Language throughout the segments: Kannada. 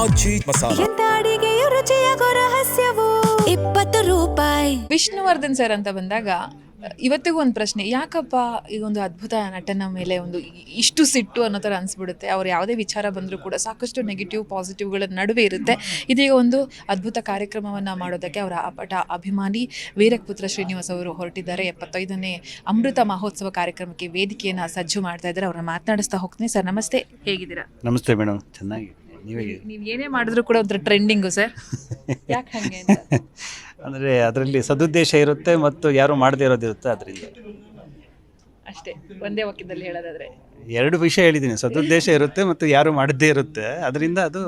ಆಚಿ ಮಸಾಲ. ಎಂತ ಅಡಿಗೆಯ ರುಚಿಯಾಗೋ ರಹಸ್ಯವು 20 ರೂಪಾಯಿ. ವಿಷ್ಣುವರ್ಧನ್ ಸರ್ ಅಂತ ಬಂದಾಗ ಇವತ್ತಿಗೂ ಒಂದು ಪ್ರಶ್ನೆ, ಯಾಕಪ್ಪ ಈಗ ಒಂದು ಅದ್ಭುತ ನಟನ ಮೇಲೆ ಒಂದು ಇಷ್ಟು ಸಿಟ್ಟು ಅನ್ನೋ ಥರ ಅನಿಸ್ಬಿಡುತ್ತೆ. ಅವ್ರು ಯಾವುದೇ ವಿಚಾರ ಬಂದರೂ ಕೂಡ ಸಾಕಷ್ಟು ನೆಗೆಟಿವ್ ಪಾಸಿಟಿವ್ಗಳ ನಡುವೆ ಇರುತ್ತೆ. ಇದೀಗ ಒಂದು ಅದ್ಭುತ ಕಾರ್ಯಕ್ರಮವನ್ನು ಮಾಡೋದಕ್ಕೆ ಅವರ ಅಪಟ ಅಭಿಮಾನಿ ವೀರಪುತ್ರ ಶ್ರೀನಿವಾಸ್ ಅವರು ಹೊರಟಿದ್ದಾರೆ. 75ನೇ ಅಮೃತ ಮಹೋತ್ಸವ ಕಾರ್ಯಕ್ರಮಕ್ಕೆ ವೇದಿಕೆಯನ್ನು ಸಜ್ಜು ಮಾಡ್ತಾ ಇದ್ದಾರೆ. ಅವ್ರನ್ನ ಮಾತನಾಡಿಸ್ತಾ ಹೋಗ್ತೀನಿ. ಸರ್ ನಮಸ್ತೆ, ಹೇಗಿದ್ದೀರಾ? ನಮಸ್ತೆ ಮೇಡಮ್, ಚೆನ್ನಾಗಿ. ನೀವು ಏನೇ ಮಾಡಿದ್ರು ಕೂಡ ಒಂಥರ ಟ್ರೆಂಡಿಂಗು ಸರ್, ಯಾಕೆ ಹಾಗೆ ಅಂತ? ಅಂದರೆ ಅದರಲ್ಲಿ ಸದುದ್ದೇಶ ಇರುತ್ತೆ ಮತ್ತು ಯಾರು ಮಾಡದೇ ಇರೋದಿರುತ್ತೆ. ಅದರಿಂದ ಅಷ್ಟೇ, ಒಂದೇ ವಾಕ್ಯದಲ್ಲಿ ಹೇಳೋದಾದ್ರೆ ಎರಡು ವಿಷಯ ಹೇಳಿದ್ದೀನಿ. ಸದುದ್ದೇಶ ಇರುತ್ತೆ ಮತ್ತು ಯಾರು ಮಾಡದೇ ಇರುತ್ತೆ. ಅದರಿಂದ ಅದು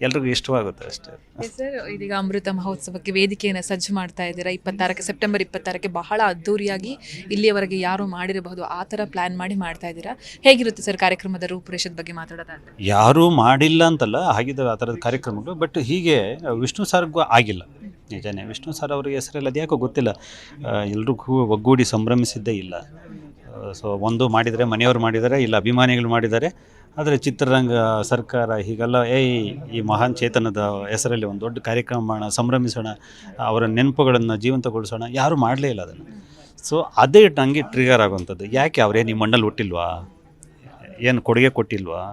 ಎಲ್ರಿಗೂ ಇಷ್ಟವಾಗುತ್ತೆ ಅಷ್ಟೇ. ಸರ್, ಇದೀಗ ಅಮೃತ ಮಹೋತ್ಸವಕ್ಕೆ ವೇದಿಕೆಯನ್ನು ಸಜ್ಜು ಮಾಡ್ತಾ ಇದ್ದೀರಾ. ಸೆಪ್ಟೆಂಬರ್ 26ಕ್ಕೆ ಬಹಳ ಅದ್ದೂರಿಯಾಗಿ ಇಲ್ಲಿಯವರೆಗೆ ಯಾರು ಮಾಡಿರಬಹುದು ಆ ಥರ ಪ್ಲ್ಯಾನ್ ಮಾಡಿ ಮಾಡ್ತಾ ಇದ್ದೀರಾ. ಹೇಗಿರುತ್ತೆ ಸರ್ ಕಾರ್ಯಕ್ರಮದ ರೂಪುರೇಷದ ಬಗ್ಗೆ ಮಾತಾಡೋದಾದ್ರೆ? ಯಾರೂ ಮಾಡಿಲ್ಲ ಅಂತಲ್ಲ, ಆಗಿದ್ದಾವೆ ಆ ಥರದ ಕಾರ್ಯಕ್ರಮಗಳು. ಬಟ್ ಹೀಗೆ ವಿಷ್ಣು ಸರ್ಗೂ ಆಗಿಲ್ಲ. ನಿಜನೇ, ವಿಷ್ಣು ಸರ್ ಅವ್ರಿಗೆ ಹೆಸರಲ್ಲಿ ಅದು ಯಾಕೋ ಗೊತ್ತಿಲ್ಲ, ಎಲ್ರಿಗೂ ಒಗ್ಗೂಡಿ ಸಂಭ್ರಮಿಸಿದ್ದೇ ಇಲ್ಲ. ಸೊ ಒಂದು ಮಾಡಿದರೆ ಮನೆಯವರು ಮಾಡಿದ್ದಾರೆ, ಇಲ್ಲ ಅಭಿಮಾನಿಗಳು ಮಾಡಿದ್ದಾರೆ. ಆದರೆ ಚಿತ್ರರಂಗ, ಸರ್ಕಾರ ಹೀಗೆಲ್ಲ ಈ ಮಹಾನ್ ಚೇತನದ ಹೆಸರಲ್ಲಿ ಒಂದು ದೊಡ್ಡ ಕಾರ್ಯಕ್ರಮ ಮಾಡೋಣ, ಸಂಭ್ರಮಿಸೋಣ, ಅವರ ನೆನಪುಗಳನ್ನು ಜೀವಂತಗೊಳಿಸೋಣ, ಯಾರೂ ಮಾಡಲೇ ಇಲ್ಲ ಅದನ್ನು. ಸೊ ಅದೇ ನನಗೆ ಟ್ರಿಗರ್ ಆಗುವಂಥದ್ದು. ಯಾಕೆ ಅವರೇನು ಈ ಮಣ್ಣಲ್ಲಿ ಹುಟ್ಟಿಲ್ವಾ, ಏನು ಕೊಡುಗೆ ಕೊಟ್ಟಿಲ್ವಾ,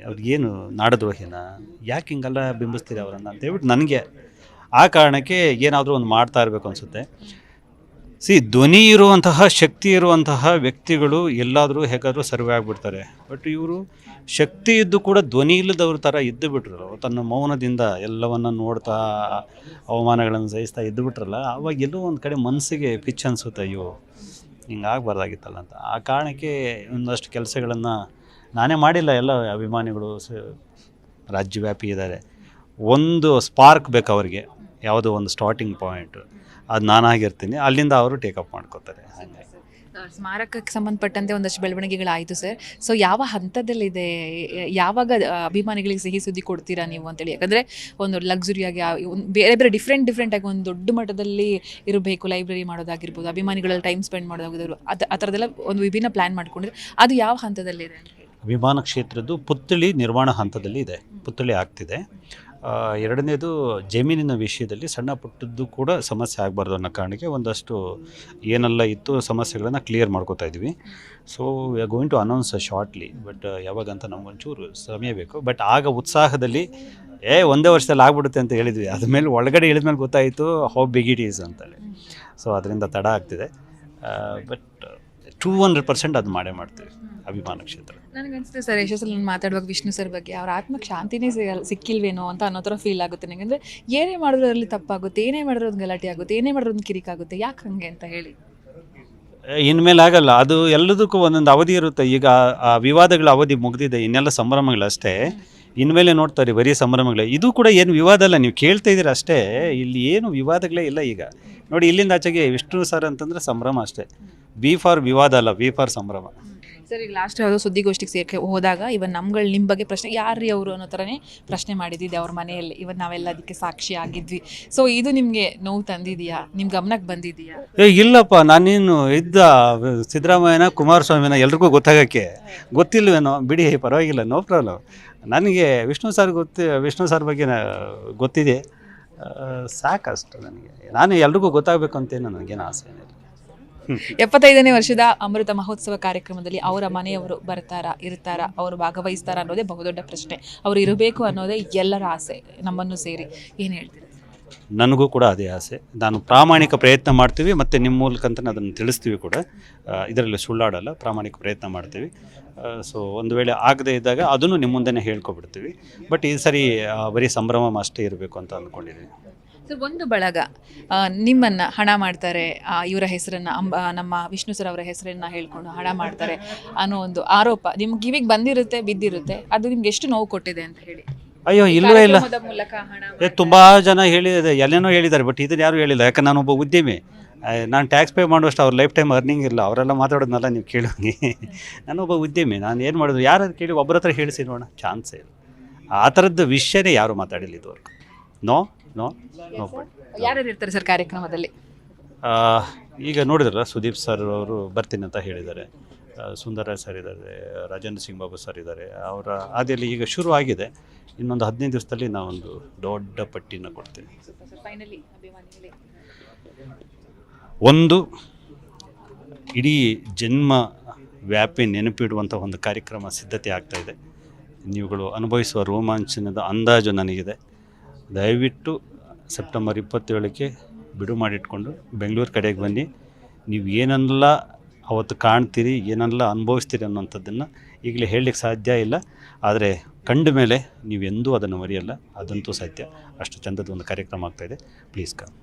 ಅವ್ರಿಗೇನು ನಾಡದ್ರೋಹಿನ, ಯಾಕೆ ಹಿಂಗೆಲ್ಲ ಬಿಂಬಿಸ್ತೀರಿ ಅವರನ್ನು ಅಂತ ಹೇಳ್ಬಿಟ್ಟು ನನಗೆ ಆ ಕಾರಣಕ್ಕೆ ಏನಾದರೂ ಒಂದು ಮಾಡ್ತಾ ಇರಬೇಕು ಅನಿಸುತ್ತೆ. ಧ್ವನಿ ಇರುವಂತಹ, ಶಕ್ತಿ ಇರುವಂತಹ ವ್ಯಕ್ತಿಗಳು ಎಲ್ಲಾದರೂ ಹೇಗಾದರೂ ಸರ್ವೆ ಆಗಿಬಿಡ್ತಾರೆ. ಬಟ್ ಇವರು ಶಕ್ತಿ ಇದ್ದು ಕೂಡ ಧ್ವನಿ ಇಲ್ಲದವ್ರ ಥರ ಇದ್ದು ಬಿಟ್ರಲ್ಲ, ತನ್ನ ಮೌನದಿಂದ ಎಲ್ಲವನ್ನು ನೋಡ್ತಾ ಅವಮಾನಗಳನ್ನು ಸಹಿಸ್ತಾ ಇದ್ದು ಬಿಟ್ರಲ್ಲ, ಆವಾಗ ಎಲ್ಲೋ ಒಂದು ಕಡೆ ಮನಸ್ಸಿಗೆ ಪಿಚ್ ಅನಿಸುತ್ತೆ, ಅಯ್ಯೋ ಹಿಂಗಾಗಬಾರ್ದಾಗಿತ್ತಲ್ಲ ಅಂತ. ಆ ಕಾರಣಕ್ಕೆ ಒಂದಷ್ಟು ಕೆಲಸಗಳನ್ನು ನಾನೇ ಮಾಡಿಲ್ಲ, ಎಲ್ಲ ಅಭಿಮಾನಿಗಳು ರಾಜ್ಯವ್ಯಾಪಿ ಇದ್ದಾರೆ. ಒಂದು ಸ್ಪಾರ್ಕ್ ಬೇಕು ಅವರಿಗೆ, ಯಾವುದೋ ಒಂದು ಸ್ಟಾರ್ಟಿಂಗ್ ಪಾಯಿಂಟ್, ಅದು ನಾನಾಗಿರ್ತೀನಿ, ಅಲ್ಲಿಂದ ಅವರು ಟೇಕಪ್ ಮಾಡ್ಕೋತಾರೆ. ಹಾಗೆ ಸ್ಮಾರಕಕ್ಕೆ ಸಂಬಂಧಪಟ್ಟಂತೆ ಒಂದಷ್ಟು ಬೆಳವಣಿಗೆಗಳಾಯಿತು ಸರ್. ಸೊ ಯಾವ ಹಂತದಲ್ಲಿದೆ, ಯಾವಾಗ ಅಭಿಮಾನಿಗಳಿಗೆ ಸಿಹಿ ಸುದ್ದಿ ಕೊಡ್ತೀರಾ ನೀವು ಅಂತೇಳಿ? ಯಾಕಂದರೆ ಒಂದು ಲಕ್ಸುರಿಯಾಗಿ ಬೇರೆ ಬೇರೆ ಡಿಫ್ರೆಂಟಾಗಿ ಒಂದು ದೊಡ್ಡ ಮಟ್ಟದಲ್ಲಿ ಇರಬೇಕು, ಲೈಬ್ರರಿ ಮಾಡೋದಾಗಿರ್ಬೋದು, ಅಭಿಮಾನಿಗಳಲ್ಲಿ ಟೈಮ್ ಸ್ಪೆಂಡ್ ಮಾಡೋದಾಗಿರ್ಬೋದು, ಆ ಥರದ್ದೆಲ್ಲ ಒಂದು ವಿಭಿನ್ನ ಪ್ಲ್ಯಾನ್ ಮಾಡ್ಕೊಂಡಿದ್ರೆ ಅದು ಯಾವ ಹಂತದಲ್ಲಿದೆ ಅಂತ ಹೇಳಿ? ವಿಮಾನ ಕ್ಷೇತ್ರದ್ದು ಪುತ್ಥಳಿ ನಿರ್ಮಾಣ ಹಂತದಲ್ಲಿ ಇದೆ, ಪುತ್ಥಳಿ ಆಗ್ತಿದೆ. ಎರಡನೇದು ಜಮೀನಿನ ವಿಷಯದಲ್ಲಿ ಸಣ್ಣ ಪುಟ್ಟದ್ದು ಕೂಡ ಸಮಸ್ಯೆ ಆಗಬಾರ್ದು ಅನ್ನೋ ಕಾರಣಕ್ಕೆ ಒಂದಷ್ಟು ಏನೆಲ್ಲ ಇತ್ತು ಸಮಸ್ಯೆಗಳನ್ನು ಕ್ಲಿಯರ್ ಮಾಡ್ಕೋತಾ ಇದ್ವಿ. So we are going to announce shortly, but ಯಾವಾಗಂತ ನಮಗೊಂಚೂರು ಸಮಯ ಬೇಕು. ಬಟ್ ಆಗ ಉತ್ಸಾಹದಲ್ಲಿ ಒಂದೇ ವರ್ಷದಲ್ಲಿ ಆಗ್ಬಿಡುತ್ತೆ ಅಂತ ಹೇಳಿದ್ವಿ. ಅದ್ಮೇಲೆ ಒಳಗಡೆ ಇಳಿದ್ಮೇಲೆ ಗೊತ್ತಾಯಿತು ಹೌ ಬಿಗ್ ಇಟ್ ಈಸ್ ಅಂತೇಳಿ. ಸೊ ಅದರಿಂದ ತಡ ಆಗ್ತಿದೆ. ಬಟ್ 200% ಅದು ಮಾಡೇ ಮಾಡ್ತೀವಿ ಅಭಿಮಾನ ಕ್ಷೇತ್ರ. ನನಗನ್ಸುತ್ತೆ ಸರ್, ಯಶಸ್ಸಲ್ಲಿ ನಾನು ಮಾತಾಡುವಾಗ ವಿಷ್ಣು ಸರ್ ಬಗ್ಗೆ ಅವ್ರ ಆತ್ಮಕ್ಕೆ ಶಾಂತಿನೇ ಸಿಕ್ಕಿಲ್ವೇನೋ ಅಂತ ಅನ್ನೋ ಥರ ಫೀಲ್ ಆಗುತ್ತೆ ನನಗೆ. ಅಂದರೆ ಏನೇ ಮಾಡಿದ್ರು ಅದರಲ್ಲಿ ತಪ್ಪಾಗುತ್ತೆ, ಏನೇ ಮಾಡಿದ್ರು ಒಂದು ಗಲಾಟೆ ಆಗುತ್ತೆ, ಏನೇ ಮಾಡಿದ್ರು ಒಂದು ಕಿರಿಕಾಗುತ್ತೆ, ಯಾಕೆ ಹಾಗೆ ಅಂತ ಹೇಳಿ? ಇನ್ಮೇಲೆ ಆಗಲ್ಲ, ಅದು ಎಲ್ಲದಕ್ಕೂ ಒಂದೊಂದು ಅವಧಿ ಇರುತ್ತೆ. ಈಗ ಆ ವಿವಾದಗಳ ಅವಧಿ ಮುಗಿದಿದೆ, ಇನ್ನೆಲ್ಲ ಸಂಭ್ರಮಗಳಷ್ಟೇ. ಇನ್ಮೇಲೆ ನೋಡ್ತಾರೆ ಬರೀ ಸಂಭ್ರಮಗಳೇ. ಇದು ಕೂಡ ಏನು ವಿವಾದ ಅಲ್ಲ, ನೀವು ಕೇಳ್ತಾ ಇದ್ದೀರ ಅಷ್ಟೇ. ಇಲ್ಲಿ ಏನು ವಿವಾದಗಳೇ ಇಲ್ಲ. ಈಗ ನೋಡಿ, ಇಲ್ಲಿಂದ ಆಚೆಗೆ ವಿಷ್ಣು ಸರ್ ಅಂತಂದರೆ ಸಂಭ್ರಮ ಅಷ್ಟೇ. ಬಿ ಫಾರ್ ವಿವಾದ ಅಲ್ಲ, ಬಿ ಫಾರ್ ಸಂಭ್ರಮ. ಸರ್, ಈಗ ಲಾಸ್ಟ್ ಯಾವುದೋ ಸುದ್ದಿಗೋಷ್ಠಿಗೆ ಸೇರ್ಕೆ ಹೋದಾಗ ನಿಮ್ಮ ಬಗ್ಗೆ ಪ್ರಶ್ನೆ, ಯಾರ್ರೀ ಅವರು ಅನ್ನೋ ಥರನೇ ಪ್ರಶ್ನೆ ಮಾಡಿದ್ದಿದೆ ಅವ್ರ ಮನೆಯಲ್ಲಿ. ನಾವೆಲ್ಲ ಅದಕ್ಕೆ ಸಾಕ್ಷಿ ಆಗಿದ್ವಿ. ಸೊ ಇದು ನಿಮಗೆ ನೋವು ತಂದಿದೆಯಾ, ನಿಮ್ಮ ಗಮನಕ್ಕೆ ಬಂದಿದೆಯಾ? ಇಲ್ಲಪ್ಪ, ನಾನೇನು ಸಿದ್ದರಾಮಯ್ಯನ ಕುಮಾರಸ್ವಾಮಿನ ಎಲ್ರಿಗೂ ಗೊತ್ತಿಲ್ವೇನೋ, ಬಿಡಿ, ಪರವಾಗಿಲ್ಲ, ನೋ ಪ್ರಾಬ್ಲಮ್. ನನಗೆ ವಿಷ್ಣು ಸರ್ ಬಗ್ಗೆ ಗೊತ್ತಿದೆ, ಸಾಕಷ್ಟು. ನಾನು ಎಲ್ರಿಗೂ ಗೊತ್ತಾಗಬೇಕು ಅಂತೇನು ನನಗೇನು ಆಸೆ ಏನಿಲ್ಲ. 75ನೇ ವರ್ಷದ ಅಮೃತ ಮಹೋತ್ಸವ ಕಾರ್ಯಕ್ರಮದಲ್ಲಿ ಅವರ ಮನೆಯವರು ಇರ್ತಾರಾ, ಅವರು ಭಾಗವಹಿಸ್ತಾರ ಅನ್ನೋದೇ ಬಹುದೊಡ್ಡ ಪ್ರಶ್ನೆ. ಅವರು ಇರಬೇಕು ಅನ್ನೋದೇ ಎಲ್ಲರ ಆಸೆ, ನಮ್ಮನ್ನು ಸೇರಿ. ಏನು ಹೇಳ್ತೀರಿ? ನನಗೂ ಕೂಡ ಅದೇ ಆಸೆ. ನಾನು ಪ್ರಾಮಾಣಿಕ ಪ್ರಯತ್ನ ಮಾಡ್ತೀವಿ, ಮತ್ತು ನಿಮ್ಮ ಮೂಲಕಂತ ಅದನ್ನು ತಿಳಿಸ್ತೀವಿ ಕೂಡ. ಇದರಲ್ಲಿ ಸುಳ್ಳಾಡಲ್ಲ, ಪ್ರಾಮಾಣಿಕ ಪ್ರಯತ್ನ ಮಾಡ್ತೀವಿ. ಸೊ ಒಂದು ವೇಳೆ ಆಗದೇ ಇದ್ದಾಗ ಅದನ್ನು ನಿಮ್ಮ ಮುಂದೆನೇ ಹೇಳ್ಕೊಬಿಡ್ತೀವಿ. ಬಟ್ ಈ ಸರಿ ಬರೀ ಸಂಭ್ರಮ ಅಷ್ಟೇ ಇರಬೇಕು ಅಂತ ಅಂದ್ಕೊಂಡಿದ್ದೀನಿ. ಸರ್, ಒಂದು ಬಳಗ ನಿಮ್ಮನ್ನು ಹಣ ಮಾಡ್ತಾರೆ, ಇವರ ಹೆಸರನ್ನು ನಮ್ಮ ವಿಷ್ಣು ಸರ್ ಅವರ ಹೆಸರನ್ನು ಹೇಳ್ಕೊಂಡು ಹಣ ಮಾಡ್ತಾರೆ ಅನ್ನೋ ಒಂದು ಆರೋಪ ನಿಮ್ಮ ಕಿವಿಗೆ ಬಿದ್ದಿರುತ್ತೆ. ಅದು ನಿಮ್ಗೆ ಎಷ್ಟು ನೋವು ಕೊಟ್ಟಿದೆ ಅಂತ ಹೇಳಿ? ಅಯ್ಯೋ, ಇಲ್ಲವೇ ಇಲ್ಲ. ತುಂಬ ಜನ ಎಲ್ಲೇನೋ ಹೇಳಿದ್ದಾರೆ, ಬಟ್ ಇದನ್ನು ಯಾರು ಹೇಳಿಲ್ಲ. ಯಾಕಂದ್ರೆ ನಾನೊಬ್ಬ ಉದ್ಯಮಿ, ನಾನು ಟ್ಯಾಕ್ಸ್ ಪೇ ಮಾಡುವಷ್ಟು ಅವ್ರ ಲೈಫ್ ಟೈಮ್ ಅರ್ನಿಂಗ್ ಇಲ್ಲ. ಅವರೆಲ್ಲ ಮಾತಾಡೋದನ್ನೆಲ್ಲ ನೀವು ಕೇಳೋಂಗೆ. ನಾನೊಬ್ಬ ಉದ್ಯಮಿ, ನಾನು ಏನು ಮಾಡೋದು? ಯಾರು ಕೇಳಿ ಒಬ್ಬರ ಹತ್ರ ಹೇಳಿಸಿ ನೋಡೋಣ, ಚಾನ್ಸೇ ಇಲ್ಲ. ಆ ಥರದ್ದು ವಿಷಯನೇ ಯಾರು ಮಾತಾಡಿಲ್ಲ ಇದುವರೆಗೂ. ನೋ. ಯಾರು ಇರ್ತಾರೆ ಸರ್ ಕಾರ್ಯಕ್ರಮದಲ್ಲಿ? ಈಗ ನೋಡಿದ್ರಲ್ಲ, ಸುದೀಪ್ ಸರ್ ಅವರು ಬರ್ತೀನಿ ಅಂತ ಹೇಳಿದ್ದಾರೆ. ಸುಂದರರಾಜ್ ಸರ್ ಇದ್ದಾರೆ, ರಾಜೇಂದ್ರ ಸಿಂಗ್ ಬಾಬು ಸರ್ ಇದ್ದಾರೆ. ಅವರ ಹಾದಿಯಲ್ಲಿ ಈಗ ಶುರು ಆಗಿದೆ. ಇನ್ನೊಂದು 15 ದಿವಸದಲ್ಲಿ ನಾವೊಂದು ದೊಡ್ಡ ಪಟ್ಟಿನ ಕೊಡ್ತೀವಿ. ಒಂದು ಇಡೀ ಜನ್ಮ ವ್ಯಾಪಿ ನೆನಪಿಡುವಂಥ ಒಂದು ಕಾರ್ಯಕ್ರಮ ಸಿದ್ಧತೆ ಆಗ್ತಾಯಿದೆ. ನೀವುಗಳು ಅನುಭವಿಸುವ ರೋಮಾಂಚನದ ಅಂದಾಜು ನನಗಿದೆ. ದಯವಿಟ್ಟು ಸೆಪ್ಟೆಂಬರ್ 27ಕ್ಕೆ ಬಿಡು ಮಾಡಿಟ್ಕೊಂಡು ಬೆಂಗಳೂರು ಕಡೆಗೆ ಬನ್ನಿ. ನೀವು ಏನನ್ನೆಲ್ಲ ಅವತ್ತು ಕಾಣ್ತೀರಿ, ಏನನ್ನೆಲ್ಲ ಅನುಭವಿಸ್ತೀರಿ ಅನ್ನೋಂಥದ್ದನ್ನು ಈಗಲೇ ಹೇಳಲಿಕ್ಕೆ ಸಾಧ್ಯ ಇಲ್ಲ. ಆದರೆ ಕಂಡ ಮೇಲೆ ನೀವೆಂದೂ ಅದನ್ನು ಮರೆಯಲ್ಲ, ಅದಂತೂ ಸತ್ಯ. ಅಷ್ಟು ಚಂದದ ಒಂದು ಕಾರ್ಯಕ್ರಮ ಆಗ್ತಾಯಿದೆ. Please come.